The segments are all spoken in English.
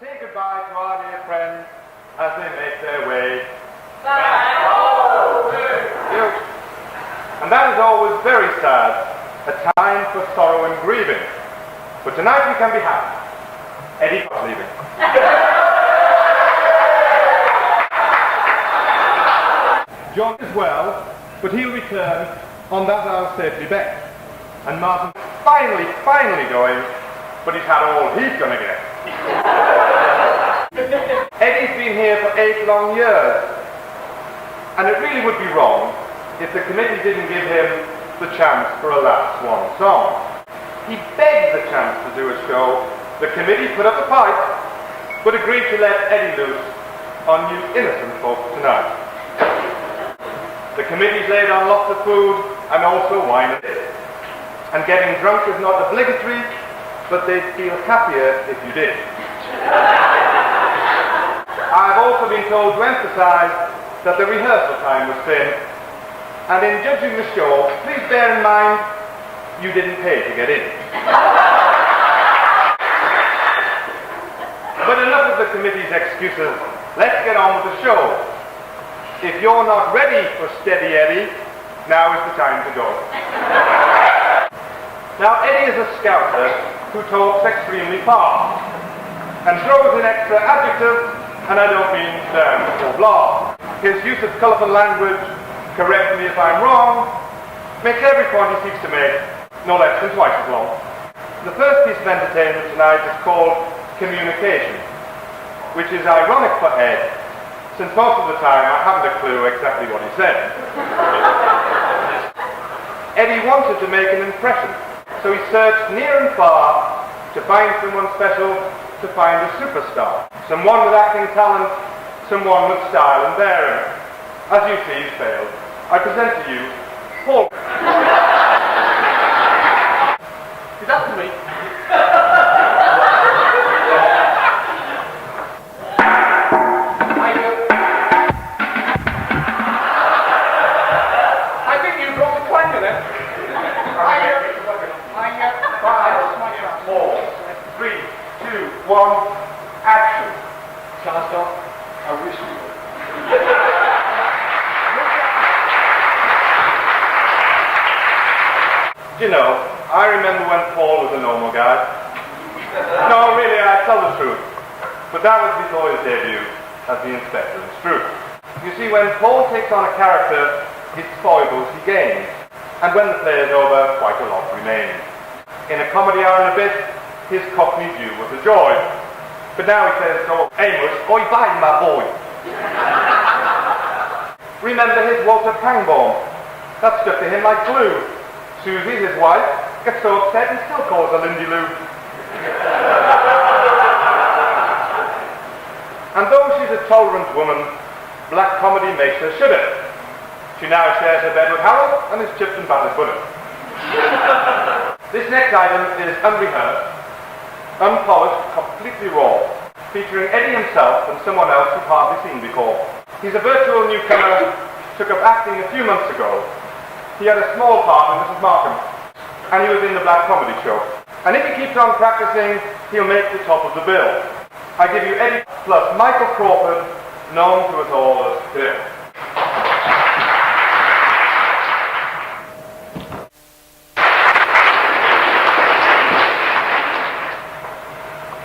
say goodbye to our dear friends as they make their way back home. And that is always very sad, a time for sorrow and grieving. But tonight we can be happy. Eddie's leaving. John as well, but he'll return on that our safety bet. And Martin's finally going, but he's had all he's gonna get. Eddie's been here for 8 long years, and it really would be wrong if the committee didn't give him the chance for a last Swan song. He begged the chance to do a show. The committee put up a fight, but agreed to let Eddie loose on you innocent folks tonight. The committee's laid on lots of food and also wine and beer. And getting drunk is not obligatory, but they'd feel happier if you did. I've also been told to emphasize that the rehearsal time was thin, and in judging the show, please bear in mind you didn't pay to get in. But enough of the committee's excuses. Let's get on with the show. If you're not ready for Steady Eddie, now is the time to go. Now, Eddie is a scouter who talks extremely fast and throws in extra adjectives, and I don't mean damn or blah. His use of colourful language, correct me if I'm wrong, makes every point he seeks to make no less than twice as long. The first piece of entertainment tonight is called Communication, which is ironic for Ed, since most of the time I haven't a clue exactly what he said. Eddie wanted to make an impression, so he searched near and far to find someone special, to find a superstar. Someone with acting talent, someone with style and bearing. As you see, he's failed. I present to you, Paul. Is that for me? I think you brought the clanger then. 5, 4, 3, 2, 1, action. Shall I start? I wish you would. You know, I remember when Paul was a normal guy. No, really, I tell the truth. But that was before his debut as the Inspector of Truth. You see, when Paul takes on a character, it's foibles he gains. And when the play is over, quite a lot remains. In a comedy hour and a bit, his cockney view was a joy. But now he says, "Oh, Amos, oi bye, my boy." Remember his Walter Pangborn? That stuck to him like glue. Susie, his wife, gets so upset and still calls her Lindy Lou. And though she's a tolerant woman, black comedy makes her shudder. She now shares her bed with Harold and is chipped and battered butter. This next item is unrehearsed, unpolished, completely raw, featuring Eddie himself and someone else you've hardly seen before. He's a virtual newcomer, took up acting a few months ago. He had a small part in Mrs. Markham, and he was in the Black Comedy Show. And if he keeps on practicing, he'll make the top of the bill. I give you Eddie plus Michael Crawford, known to us all as Bill.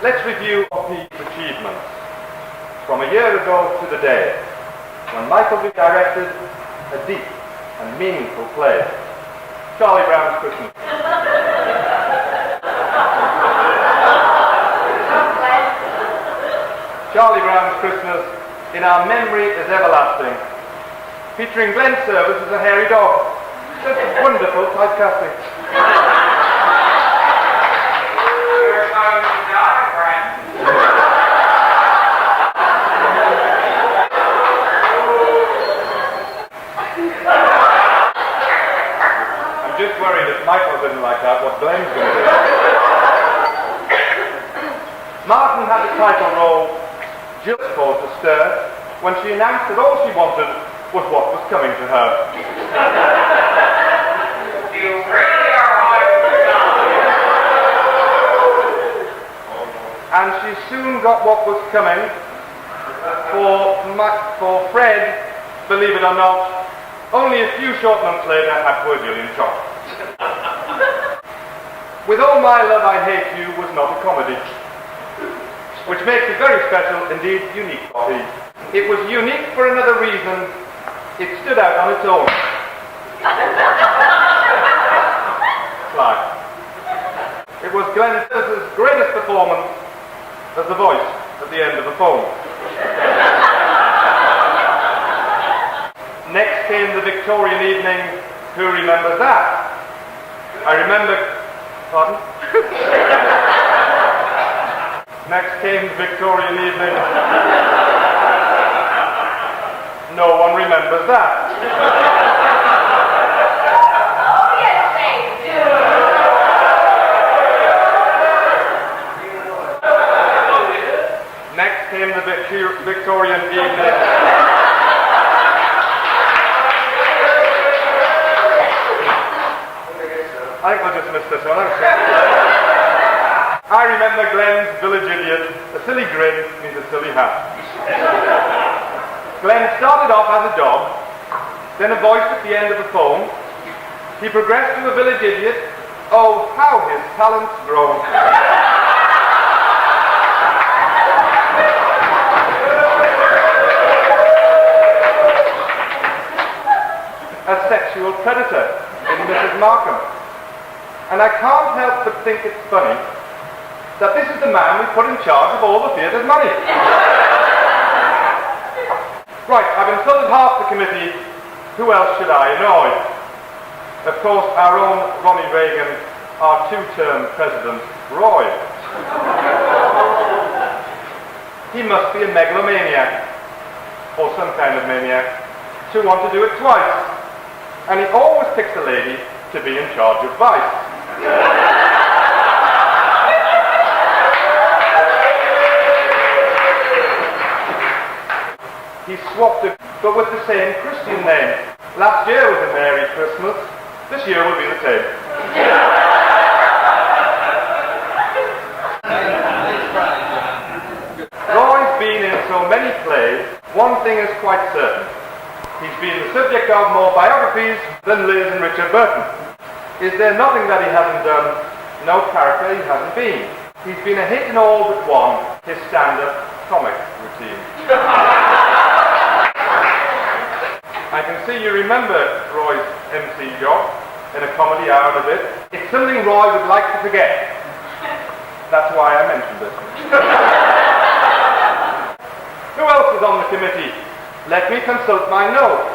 Let's review Pete's achievements from a year ago to the day when Michael directed a deep and meaningful play, Charlie Brown's Christmas. Charlie Brown's Christmas, in our memory, is everlasting, featuring Glenn Service as a hairy dog. Such wonderful typecasting. Just worried if Michael didn't like that, what Glenn's going to do. Martin had the title role, Jill supposed to stir, when she announced that all she wanted was what was coming to her. You really are high. And and she soon got what was coming, for Fred, believe it or not, only a few short months later had poor Julian shot. With All My Love I Hate You was not a comedy, which makes it very special, indeed unique for me. It was unique for another reason. It stood out on its own. Slide. It was Glenn Phillips's greatest performance as the voice at the end of the phone. Next came the Victorian evening. Who remembers that? I remember... Pardon? Next came the Victorian evening. No one remembers that. Oh, yes, they do. Next came the Victorian evening. I think we'll just miss this one. I remember Glenn's village idiot. A silly grin means a silly hat. Glenn started off as a dog, then a voice at the end of the phone. He progressed to a village idiot. Oh, how his talent's grown. A sexual predator in Mrs. Markham. And I can't help but think it's funny that this is the man we put in charge of all the theatre's money. Right, I've insulted half the committee. Who else should I annoy? Of course, our own Ronnie Reagan, our two-term president, Roy. He must be a megalomaniac, or some kind of maniac, to want to do it twice. And he always picks a lady to be in charge of vice. He swapped it, but with the same Christian name. Last year was a Merry Christmas. This year will be the same. Roy's been in so many plays, one thing is quite certain. He's been the subject of more biographies than Liz and Richard Burton. Is there nothing that he hasn't done? No character he hasn't been. He's been a hit in all but one, his stand-up comic routine. I can see you remember Roy's MC job in a comedy hour a bit. It's something Roy would like to forget. That's why I mentioned it. Who else is on the committee? Let me consult my notes.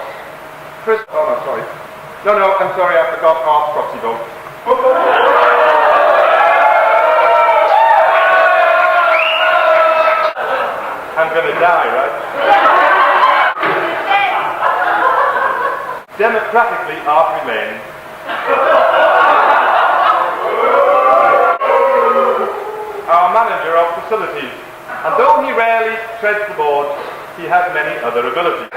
Oh no, sorry. No, I'm sorry, I forgot our proxy vote. I'm gonna die, right? Democratically, art remains. Our manager of facilities. And though he rarely treads the board, he has many other abilities.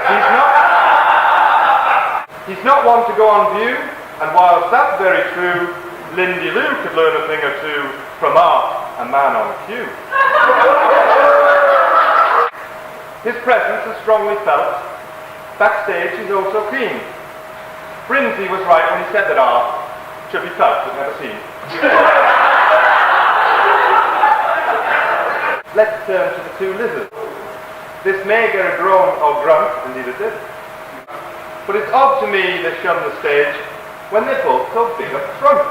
He's not one to go on view, and whilst that's very true, Lindy Lou could learn a thing or two from Art, a man on cue. His presence is strongly felt. Backstage he's also keen. Brinsley was right when he said that art should be felt but never seen. Let's turn to the two lizards. This may get a groan or grunt, indeed it did. But it's odd to me they shun the stage when they're both so big up front.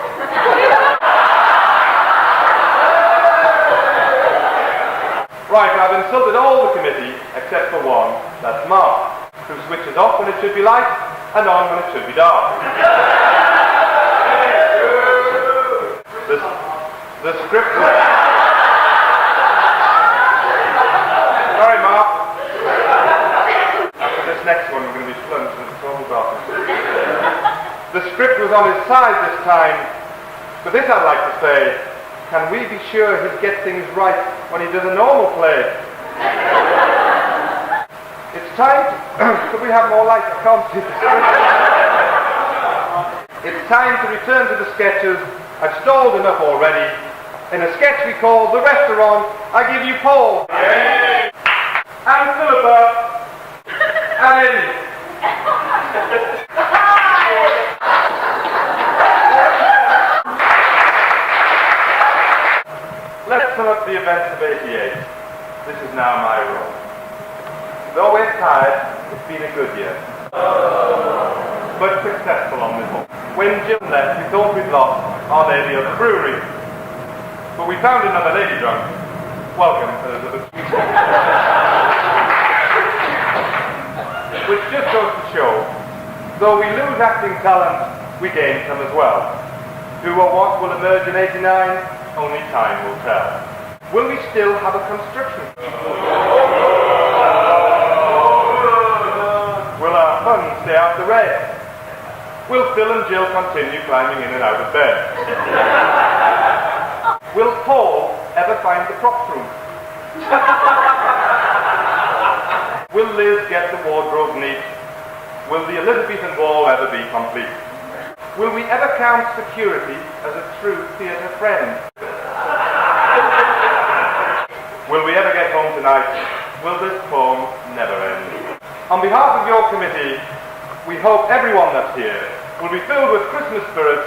Right, I've insulted all the committee except for one, that's Mark, who switches off when it should be light and on when it should be dark. The script was... Sorry, Mark. After this next one, we're going to be plunged into total darkness. The script was on his side this time, but this I'd like to say, can we be sure he'd get things right when he does a normal play? It's time to... Could we have more light? I can't see the script. It's time to return to the sketches. I've stalled enough already. In a sketch we call The Restaurant, I give you Paul. And Philippa. And Eddie. Let's sum up the events of '88. This is now my role. Though we're tired, it's been a good year. But successful on the whole. When Jim left, we thought we'd lost our lady of the brewery. But we found another lady drunk. Welcome, Elizabeth. Which just goes to show, though we lose acting talent, we gain some as well. Who or what will emerge in '89? Only time will tell. Will we still have a construction? Will our fun stay out the red? Will Phil and Jill continue climbing in and out of bed? Will Paul ever find the props room? Will Liz get the wardrobe neat? Will the Elizabethan ball ever be complete? Will we ever count security as a true theatre friend? Will we ever get home tonight? Will this poem never end? On behalf of your committee, we hope everyone that's here will be filled with Christmas spirit,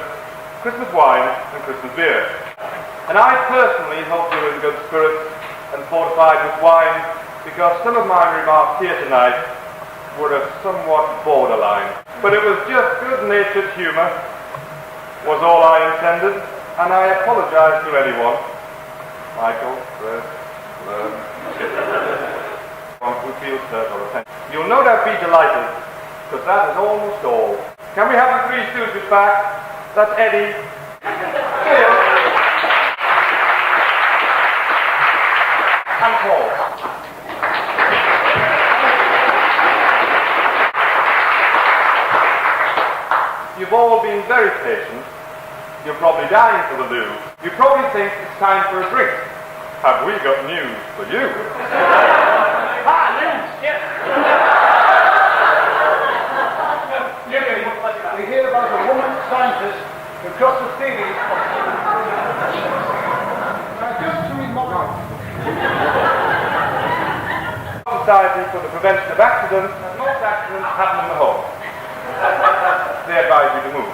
Christmas wine and Christmas beer. And I personally hope you're in good spirits and fortified with wine, because some of my remarks here tonight were a somewhat borderline. But it was just good-natured humour, was all I intended, and I apologise to anyone, Michael, Chris, one who feels hurt or offended. You'll no doubt be delighted, because that is almost all. Can we have the Three Stooges back? That's Eddie, Phil, and Paul. You've all been very patient. You're probably dying for the loo. You probably think it's time for a drink. Have we got news for you? News, yes. Jimmy, we hear about a woman scientist who crossed the seas. Just to remark. Society for the Prevention of Accidents, and most accidents happen in the home. They advise you to move.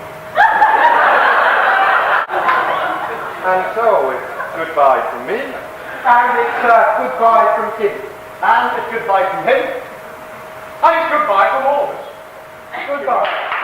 And so it's goodbye from me. And it's goodbye from Kim. And it's goodbye from him. And it's goodbye from all of us. Goodbye.